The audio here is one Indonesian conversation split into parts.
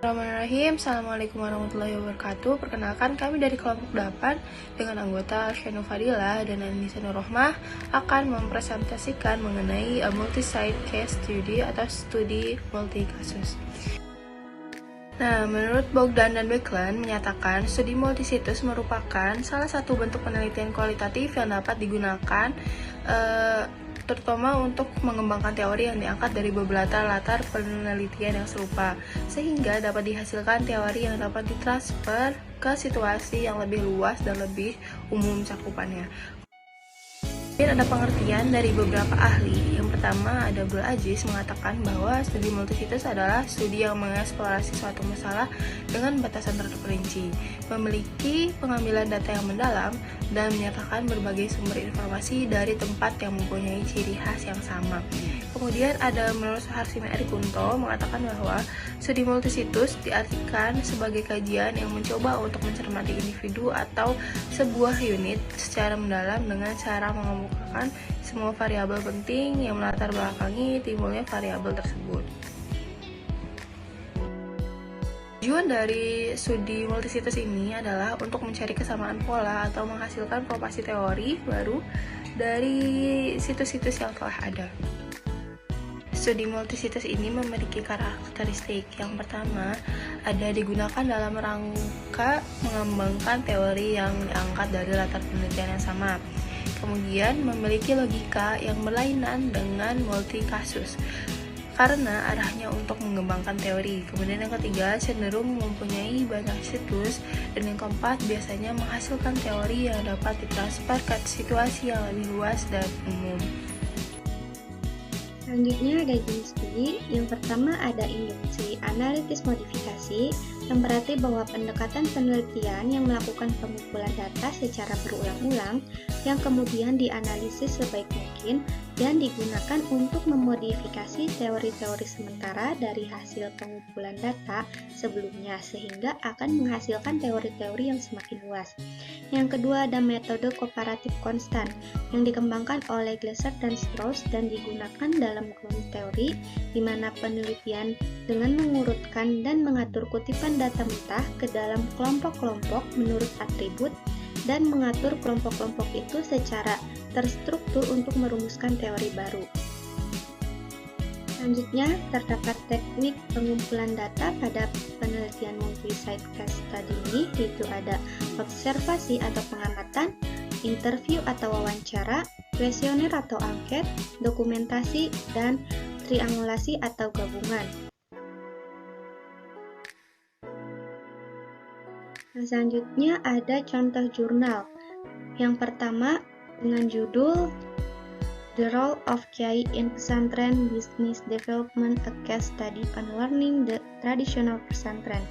Bismillahirrahmanirrahim. Assalamualaikum warahmatullahi wabarakatuh. Perkenalkan, kami dari kelompok 8 dengan anggota Alsyanu Fadila dan Anissa Nurrohmah akan mempresentasikan mengenai multi-site case study atau studi multi kasus. Nah, menurut Bogdan dan Beckland menyatakan studi multisitus merupakan salah satu bentuk penelitian kualitatif yang dapat digunakan terutama untuk mengembangkan teori yang diangkat dari beberapa latar penelitian yang serupa, sehingga dapat dihasilkan teori yang dapat ditransfer ke situasi yang lebih luas dan lebih umum cakupannya. Ada pengertian dari beberapa ahli. Yang pertama, ada Abdul Aziz mengatakan bahwa studi multisitus adalah studi yang mengeksplorasi suatu masalah dengan batasan terperinci, memiliki pengambilan data yang mendalam, dan menyatakan berbagai sumber informasi dari tempat yang mempunyai ciri khas yang sama. Kemudian ada menurut Suharsiman Erikunto mengatakan bahwa studi multisitus diartikan sebagai kajian yang mencoba untuk mencermati individu atau sebuah unit secara mendalam dengan cara mengemukakan semua variabel penting yang melatar belakangi timbulnya variabel tersebut. Tujuan dari studi multisitus ini adalah untuk mencari kesamaan pola atau menghasilkan propasi teori baru dari situs-situs yang telah ada. Studi multisitus ini memiliki karakteristik. Yang pertama, ada digunakan dalam rangka mengembangkan teori yang diangkat dari latar penelitian yang sama. Kemudian, memiliki logika yang berlainan dengan multi kasus karena arahnya untuk mengembangkan teori. Kemudian yang ketiga, cenderung mempunyai banyak situs. Dan yang keempat, biasanya menghasilkan teori yang dapat ditransfer ke situasi yang lebih luas dan umum. Selanjutnya ada jenis studi. Yang pertama ada induksi analitis modifikasi, yang berarti bahwa pendekatan penelitian yang melakukan pengumpulan data secara berulang-ulang yang kemudian dianalisis sebaik mungkin dan digunakan untuk memodifikasi teori-teori sementara dari hasil pengumpulan data sebelumnya sehingga akan menghasilkan teori-teori yang semakin luas. Yang kedua ada metode komparatif konstan yang dikembangkan oleh Glasser dan Strauss dan digunakan dalam kronik teori di mana penelitian dengan mengurutkan dan mengatur kutipan data mentah ke dalam kelompok-kelompok menurut atribut dan mengatur kelompok-kelompok itu secara terstruktur untuk merumuskan teori baru. Selanjutnya, terdapat teknik pengumpulan data pada penelitian multi-site case study ini, yaitu ada observasi atau pengamatan, interview atau wawancara, kuesioner atau angket, dokumentasi, dan triangulasi atau gabungan. Nah, selanjutnya ada contoh jurnal. Yang pertama dengan judul The Role of Kiai in Pesantren Business Development, a Case Study on Learning the Traditional Pesantren.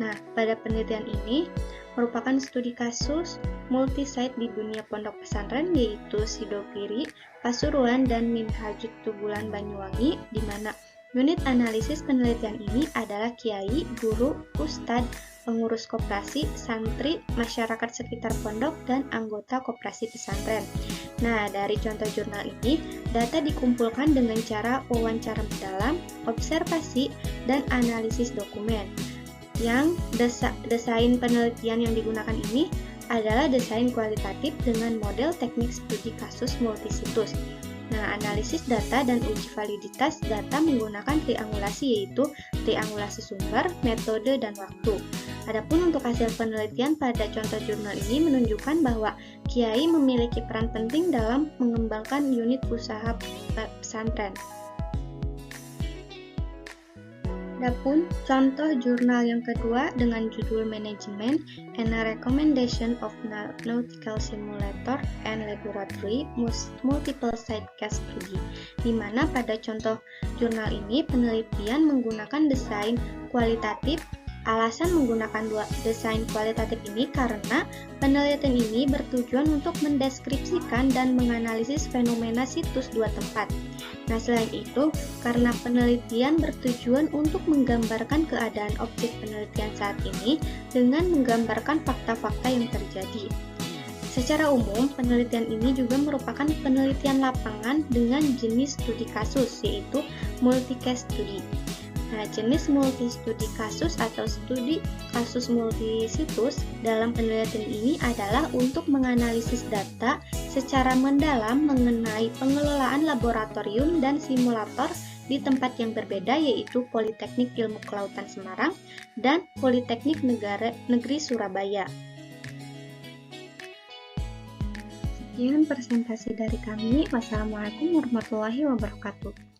Nah, pada penelitian ini merupakan studi kasus multi-site di dunia pondok pesantren yaitu Sidopiri, Pasuruan, dan Minhajut Tubulan Banyuwangi, di mana unit analisis penelitian ini adalah kiai, guru, ustadz, pengurus koperasi, santri, masyarakat sekitar pondok, dan anggota koperasi pesantren. Nah, dari contoh jurnal ini, data dikumpulkan dengan cara wawancara mendalam, observasi, dan analisis dokumen. Yang desain penelitian yang digunakan ini adalah desain kualitatif dengan model teknik studi kasus multisitus. Nah, analisis data dan uji validitas data menggunakan triangulasi, yaitu triangulasi sumber, metode, dan waktu. Adapun untuk hasil penelitian pada contoh jurnal ini menunjukkan bahwa kiai memiliki peran penting dalam mengembangkan unit usaha pesantren. Adapun contoh jurnal yang kedua dengan judul Management and a Recommendation of Nautical Simulator and Laboratory Multiple Site Case Study, di mana pada contoh jurnal ini penelitian menggunakan desain kualitatif. Alasan menggunakan desain kualitatif ini karena penelitian ini bertujuan untuk mendeskripsikan dan menganalisis fenomena situs dua tempat. Nah, selain itu, karena penelitian bertujuan untuk menggambarkan keadaan objek penelitian saat ini dengan menggambarkan fakta-fakta yang terjadi. Secara umum, penelitian ini juga merupakan penelitian lapangan dengan jenis studi kasus, yaitu multi-case study. Nah, jenis multi-studi kasus atau studi kasus multisitus dalam penelitian ini adalah untuk menganalisis data secara mendalam mengenai pengelolaan laboratorium dan simulator di tempat yang berbeda, yaitu Politeknik Ilmu Kelautan Semarang dan Politeknik Negeri Surabaya. Sekian presentasi dari kami. Wassalamualaikum warahmatullahi wabarakatuh.